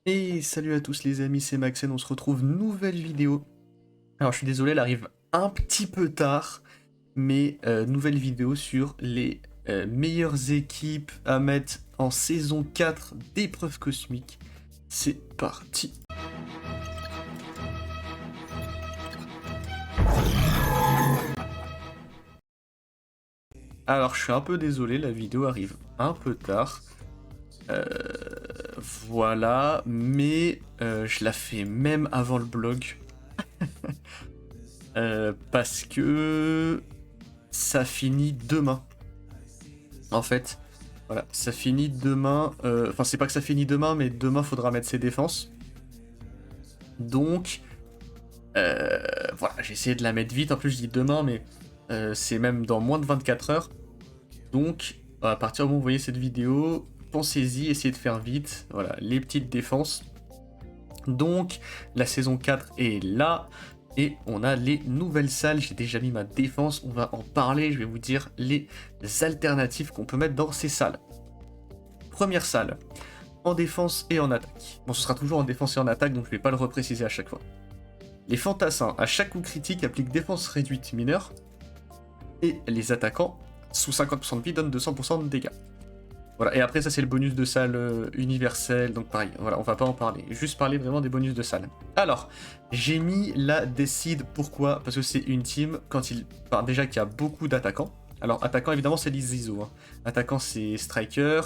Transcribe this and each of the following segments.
Et salut à tous les amis, c'est Maxen, on se retrouve nouvelle vidéo. Alors je suis désolé, elle arrive un petit peu tard, mais nouvelle vidéo sur les meilleures équipes à mettre en saison 4 d'épreuves cosmiques. C'est parti. Alors je suis un peu désolé, la vidéo arrive un peu tard. Euh, voilà, mais je la fais même avant le blog. Parce que ça finit demain. En fait, voilà, ça finit demain. Enfin, c'est pas que ça finit demain, mais demain faudra mettre ses défenses. Donc, voilà, j'ai essayé de la mettre vite. En plus, je dis demain, mais c'est même dans moins de 24 heures. Donc, à partir du moment où vous voyez cette vidéo, pensez-y, essayez de faire vite. Voilà, les petites défenses. Donc, la saison 4 est là. Et on a les nouvelles salles. J'ai déjà mis ma défense. On va en parler. Je vais vous dire les alternatives qu'on peut mettre dans ces salles. Première salle, en défense et en attaque. Bon, ce sera toujours en défense et en attaque, donc je vais pas le repréciser à chaque fois. Les fantassins, à chaque coup critique, appliquent défense réduite mineure. Et les attaquants, sous 50% de vie, donnent 200% de dégâts. Voilà, et après ça c'est le bonus de salle universel, donc pareil, voilà, on va pas en parler, juste parler vraiment des bonus de salle. Alors, j'ai mis la Décide, pourquoi? Parce que c'est une team, quand il... Enfin, déjà qu'il y a beaucoup d'attaquants. Alors, attaquant évidemment c'est les ISO, hein. Attaquant c'est Striker,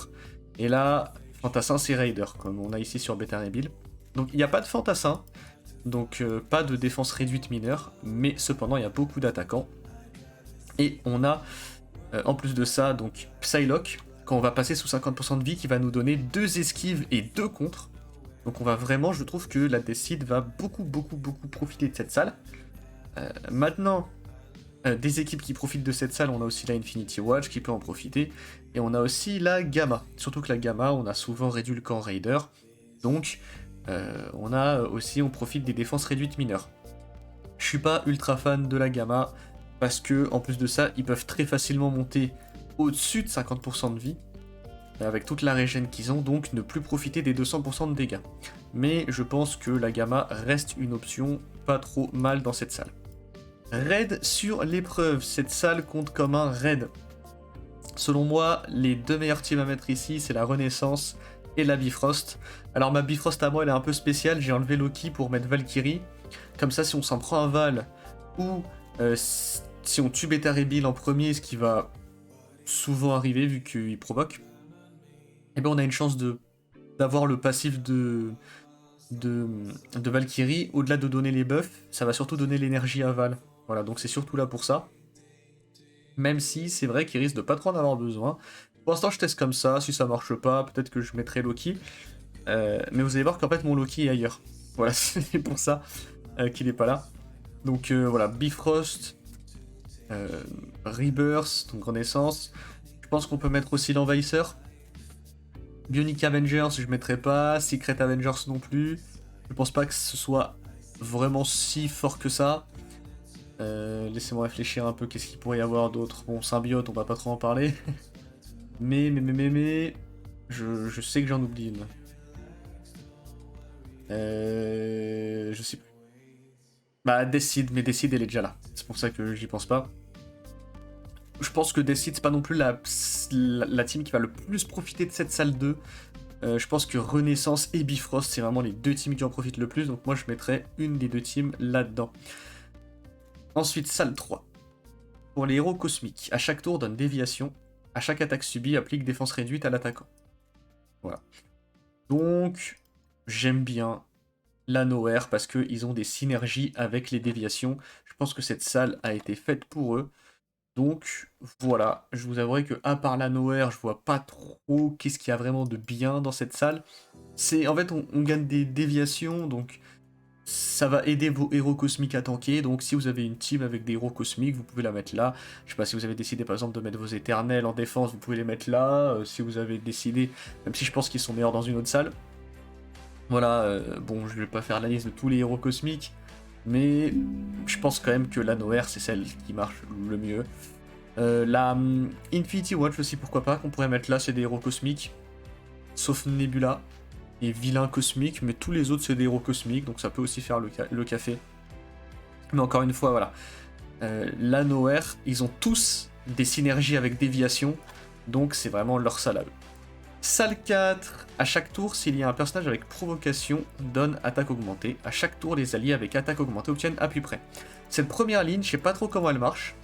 et là, Fantassin c'est Raider, comme on a ici sur Beta Rebuild. Donc il n'y a pas de Fantassin, donc pas de défense réduite mineure, mais cependant il y a beaucoup d'attaquants. Et on a, en plus de ça, donc Psylocke, quand on va passer sous 50% de vie, qui va nous donner 2 esquives et 2 contres. Donc on va vraiment, je trouve que la Décide va beaucoup profiter de cette salle. Maintenant, des équipes qui profitent de cette salle, on a aussi la Infinity Watch qui peut en profiter. Et on a aussi la Gamma. Surtout que la Gamma, on a souvent réduit le camp Raider. Donc on profite des défenses réduites mineures. Je suis pas ultra fan de la Gamma, parce que en plus de ça, ils peuvent très facilement monter au-dessus de 50% de vie, avec toute la régène qu'ils ont, donc ne plus profiter des 200% de dégâts. Mais je pense que la Gamma reste une option pas trop mal dans cette salle. Raid sur l'épreuve, cette salle compte comme un raid. Selon moi, les deux meilleurs teams à mettre ici, c'est la Renaissance et la Bifrost. Alors ma Bifrost à moi, elle est un peu spéciale, j'ai enlevé Loki pour mettre Valkyrie. Comme ça, si on s'en prend un Val, ou si on tue Beta Rebuild en premier, ce qui va souvent arriver vu qu'il provoque, et ben on a une chance d'avoir le passif de Valkyrie. Au-delà de donner les buffs, ça va surtout donner l'énergie à Val. Voilà, donc c'est surtout là pour ça. Même si c'est vrai qu'il risque de pas trop en avoir besoin. Pour l'instant, je teste comme ça. Si ça marche pas, peut-être que je mettrai Loki. Mais vous allez voir qu'en fait, mon Loki est ailleurs. Voilà, c'est pour ça qu'il est pas là. Donc voilà, Bifrost, Rebirth, donc Renaissance. Je pense qu'on peut mettre aussi l'Envahisseur. Bionic Avengers, je mettrai pas. Secret Avengers non plus. Je pense pas que ce soit vraiment si fort que ça. Laissez-moi réfléchir un peu, qu'est-ce qu'il pourrait y avoir d'autre. Bon, Symbiote, on va pas trop en parler. mais... Je sais que j'en oublie une. Je sais plus. Bah, Decide, mais Decide, elle est déjà là. C'est pour ça que j'y pense pas. Je pense que Decide, c'est pas non plus la team qui va le plus profiter de cette salle 2. Je pense que Renaissance et Bifrost, c'est vraiment les deux teams qui en profitent le plus. Donc moi, je mettrais une des deux teams là-dedans. Ensuite, salle 3. Pour les héros cosmiques, à chaque tour donne déviation. À chaque attaque subie, applique défense réduite à l'attaquant. Voilà. Donc, j'aime bien la Nowhere parce qu'ils ont des synergies avec les déviations. Je pense que cette salle a été faite pour eux. Donc voilà, je vous avouerai que à part la Nowhere, je vois pas trop qu'est-ce qu'il y a vraiment de bien dans cette salle. C'est en fait on gagne des déviations, donc ça va aider vos héros cosmiques à tanker. Donc si vous avez une team avec des héros cosmiques, vous pouvez la mettre là. Je sais pas si vous avez décidé par exemple de mettre vos éternels en défense, vous pouvez les mettre là. Si vous avez décidé, même si je pense qu'ils sont meilleurs dans une autre salle. Voilà, bon je vais pas faire la liste de tous les héros cosmiques, mais je pense quand même que la Nowhere c'est celle qui marche le mieux. La Infinity Watch aussi, pourquoi pas, qu'on pourrait mettre là, c'est des héros cosmiques. Sauf Nebula. et vilain cosmique, mais tous les autres c'est des héros cosmiques, donc ça peut aussi faire le café. Mais encore une fois, voilà. Là, Nowhere, ils ont tous des synergies avec Déviation, donc c'est vraiment leur salle à eux. Salle 4, à chaque tour, s'il y a un personnage avec provocation, donne attaque augmentée. À chaque tour, les alliés avec attaque augmentée obtiennent appui près. Cette première ligne, je sais pas trop comment elle marche.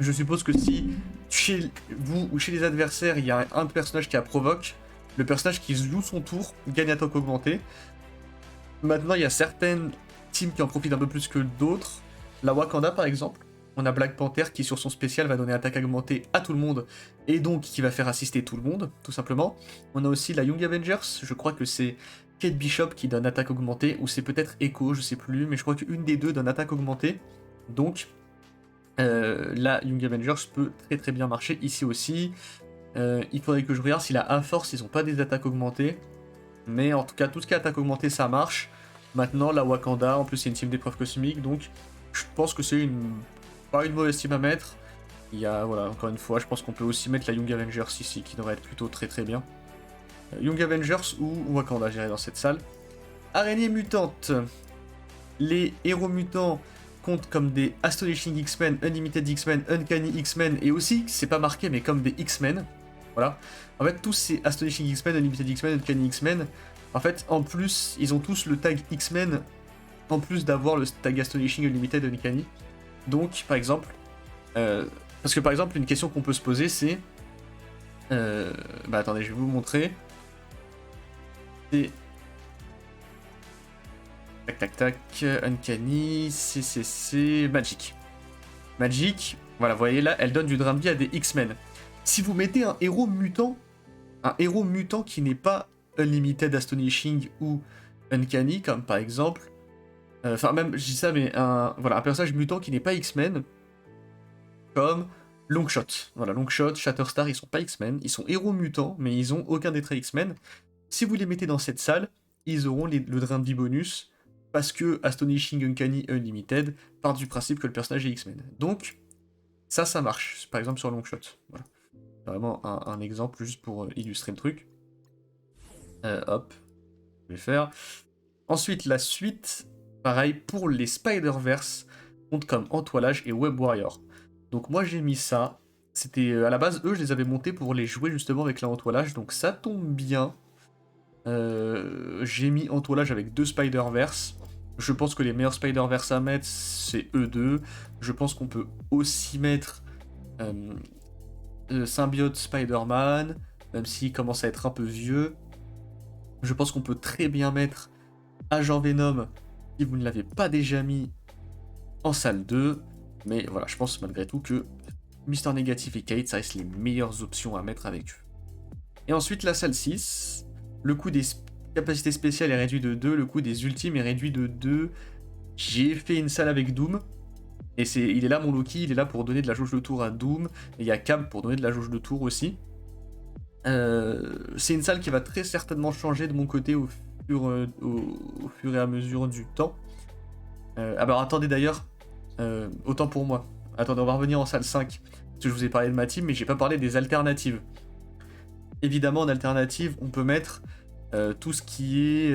Je suppose que si chez vous ou chez les adversaires, il y a un personnage qui a provoque, le personnage qui joue son tour gagne attaque augmentée. Maintenant, il y a certaines teams qui en profitent un peu plus que d'autres. La Wakanda, par exemple. On a Black Panther qui, sur son spécial, va donner attaque augmentée à tout le monde, et donc qui va faire assister tout le monde, tout simplement. On a aussi la Young Avengers, je crois que c'est Kate Bishop qui donne attaque augmentée, ou c'est peut-être Echo, je sais plus, mais je crois qu'une des deux donne attaque augmentée. Donc, la Young Avengers peut très très bien marcher ici aussi. Il faudrait que je regarde si la A-Force, ils ont pas des attaques augmentées. Mais en tout cas, tout ce qui est attaque augmentée, ça marche. Maintenant, la Wakanda, en plus, c'est une team d'épreuves cosmiques, donc je pense que c'est pas une mauvaise team à mettre. Il y a, voilà, encore une fois, je pense qu'on peut aussi mettre la Young Avengers ici, qui devrait être plutôt très très bien. Young Avengers ou Wakanda, j'irai dans cette salle. Araignée mutante. Les héros mutants comptent comme des Astonishing X-Men, Unlimited X-Men, Uncanny X-Men, et aussi, c'est pas marqué, mais comme des X-Men. Voilà. En fait, tous ces Astonishing X-Men, Unlimited X-Men, Uncanny X-Men, en fait, en plus, ils ont tous le tag X-Men, en plus d'avoir le tag Astonishing, Unlimited, Uncanny. Donc, par exemple, parce que par exemple, une question qu'on peut se poser, c'est... bah attendez, je vais vous montrer. C'est... Tac, tac, tac, Uncanny, CCC, Magic. Magic, voilà, vous voyez là, elle donne du drain de vie à des X-Men. Si vous mettez un héros mutant qui n'est pas Unlimited, Astonishing ou Uncanny, comme par exemple... Enfin, même, je dis ça, mais voilà, un personnage mutant qui n'est pas X-Men, comme Longshot. Voilà, Longshot, Shatterstar, ils sont pas X-Men, ils sont héros mutants, mais ils ont aucun des traits X-Men. Si vous les mettez dans cette salle, ils auront le drain de vie bonus, parce que Astonishing, Uncanny, Unlimited part du principe que le personnage est X-Men. Donc, ça marche, par exemple sur Longshot. Voilà. C'est vraiment un exemple juste pour illustrer le truc. Hop, je vais faire. Ensuite, la suite, pareil, pour les Spider-Verse, compte comme entoilage et Web Warrior. Donc moi j'ai mis ça. C'était à la base, eux, je les avais montés pour les jouer justement avec l'entoilage, donc ça tombe bien. J'ai mis entoilage avec 2 Spider-Verse. Je pense que les meilleurs Spider-Verse à mettre, c'est eux deux. Je pense qu'on peut aussi mettre Symbiote Spider-Man, même s'il commence à être un peu vieux. Je pense qu'on peut très bien mettre Agent Venom, si vous ne l'avez pas déjà mis en salle 2. Mais voilà, je pense malgré tout que Mister Négatif et Kate, ça reste les meilleures options à mettre avec eux. Et ensuite, la salle 6, le coût des capacités spéciales est réduit de 2, le coût des ultimes est réduit de 2. J'ai fait une salle avec Doom. Et il est là mon Loki, il est là pour donner de la jauge de tour à Doom. Et il y a Cam pour donner de la jauge de tour aussi. C'est une salle qui va très certainement changer de mon côté au fur et à mesure du temps. Alors attendez d'ailleurs, autant pour moi. Attendez, on va revenir en salle 5. Parce que je vous ai parlé de ma team, mais j'ai pas parlé des alternatives. Évidemment, en alternative, on peut mettre tout ce qui est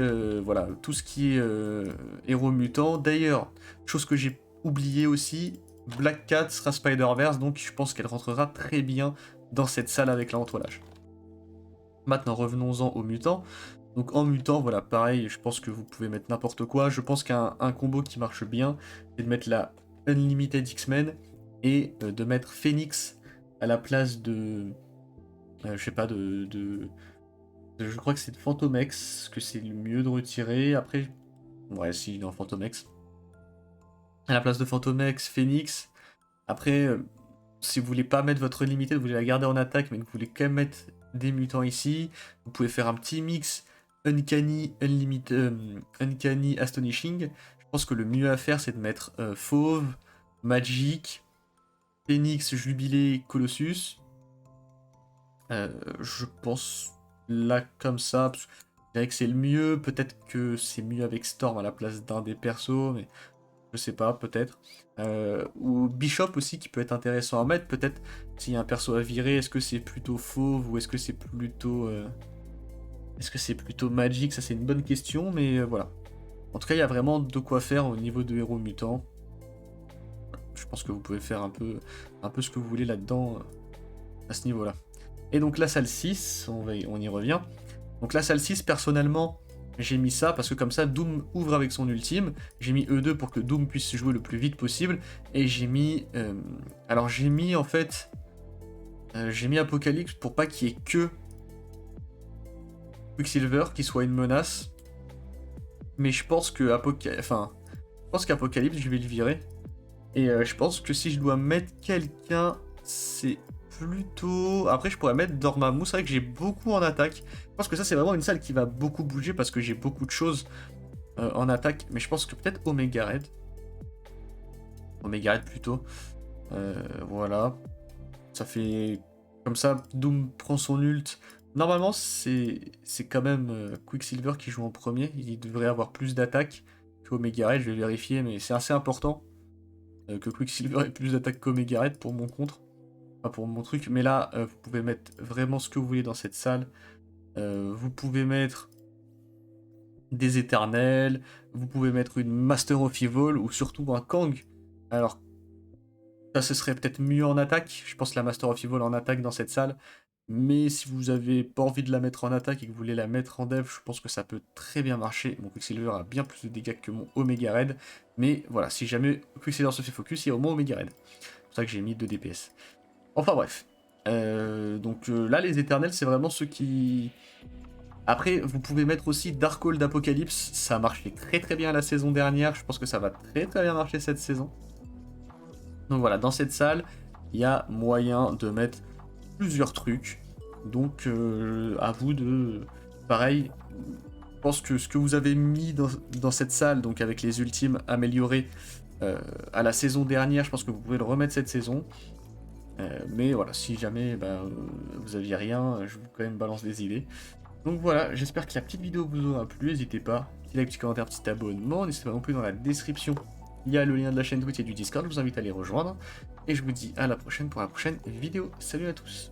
héros mutant. D'ailleurs, chose que j'ai oublié aussi, Black Cat sera Spider-Verse, donc je pense qu'elle rentrera très bien dans cette salle avec l'entoilage. Maintenant, revenons-en aux mutants. Donc en mutant, voilà, pareil, je pense que vous pouvez mettre n'importe quoi. Je pense qu'un combo qui marche bien, c'est de mettre la Unlimited X-Men et de mettre Phoenix à la place de... je sais pas, je crois que c'est de Phantomex, que c'est le mieux de retirer. Après, ouais, si, non, Phantomex. À la place de Phantomex, Phoenix. Après, si vous voulez pas mettre votre Unlimited, vous voulez la garder en attaque, mais que vous voulez quand même mettre des mutants ici, vous pouvez faire un petit mix Uncanny, Uncanny, Astonishing. Je pense que le mieux à faire, c'est de mettre Fauve, Magic, Phoenix, Jubilé, Colossus. Je pense là comme ça, je dirais que c'est le mieux. Peut-être que c'est mieux avec Storm à la place d'un des persos, mais je sais pas, peut-être. Ou Bishop aussi qui peut être intéressant à mettre. Peut-être s'il y a un perso à virer, est-ce que c'est plutôt Fauve ou est-ce que c'est plutôt Est-ce que c'est plutôt Magic? Ça c'est une bonne question, mais voilà. En tout cas, il y a vraiment de quoi faire au niveau de héros mutants. Je pense que vous pouvez faire un peu ce que vous voulez là-dedans, à ce niveau-là. Et donc la salle 6, on y revient. Donc la salle 6, personnellement, j'ai mis ça parce que comme ça, Doom ouvre avec son ultime. J'ai mis E2 pour que Doom puisse jouer le plus vite possible. Et j'ai mis... alors j'ai mis en fait... j'ai mis Apocalypse pour pas qu'il y ait que Quicksilver qui soit une menace. Mais je pense que qu'Apocalypse, je vais le virer. Et je pense que si je dois mettre quelqu'un, c'est plutôt... Après, je pourrais mettre Dormammu. C'est vrai que j'ai beaucoup en attaque. Je pense que ça, c'est vraiment une salle qui va beaucoup bouger parce que j'ai beaucoup de choses en attaque. Mais je pense que peut-être Omega Red. Omega Red plutôt. Voilà. Ça fait... Comme ça, Doom prend son ult. Normalement, c'est quand même Quicksilver qui joue en premier. Il devrait avoir plus d'attaque qu'Omega Red. Je vais vérifier, mais c'est assez important que Quicksilver ait plus d'attaque qu'Omega Red pour mon contre. Enfin, pour mon truc. Mais là, vous pouvez mettre vraiment ce que vous voulez dans cette salle. Vous pouvez mettre des éternels. Vous pouvez mettre une Master of Evil ou surtout un Kang. Alors, ça, ce serait peut-être mieux en attaque. Je pense la Master of Evil en attaque dans cette salle. Mais si vous avez pas envie de la mettre en attaque et que vous voulez la mettre en dev, je pense que ça peut très bien marcher. Mon Quicksilver a bien plus de dégâts que mon Omega Red. Mais voilà, si jamais Quicksilver se fait focus, il y a au moins Omega Red. C'est pour ça que j'ai mis 2 DPS. Enfin bref. Donc là, les éternels, c'est vraiment ceux qui... Après, vous pouvez mettre aussi Darkhold d'Apocalypse. Ça a marché très très bien la saison dernière. Je pense que ça va très très bien marcher cette saison. Donc voilà, dans cette salle, il y a moyen de mettre plusieurs trucs. Donc à vous de... Pareil, je pense que ce que vous avez mis dans cette salle, donc avec les ultimes améliorés à la saison dernière, je pense que vous pouvez le remettre cette saison. Mais voilà, si jamais vous aviez rien, je vous quand même balance des idées. Donc voilà, j'espère que la petite vidéo vous aura plu, n'hésitez pas, petit like, petit commentaire, petit abonnement, n'hésitez pas non plus dans la description, il y a le lien de la chaîne Twitch et du Discord, je vous invite à les rejoindre, et je vous dis à la prochaine pour la prochaine vidéo, salut à tous.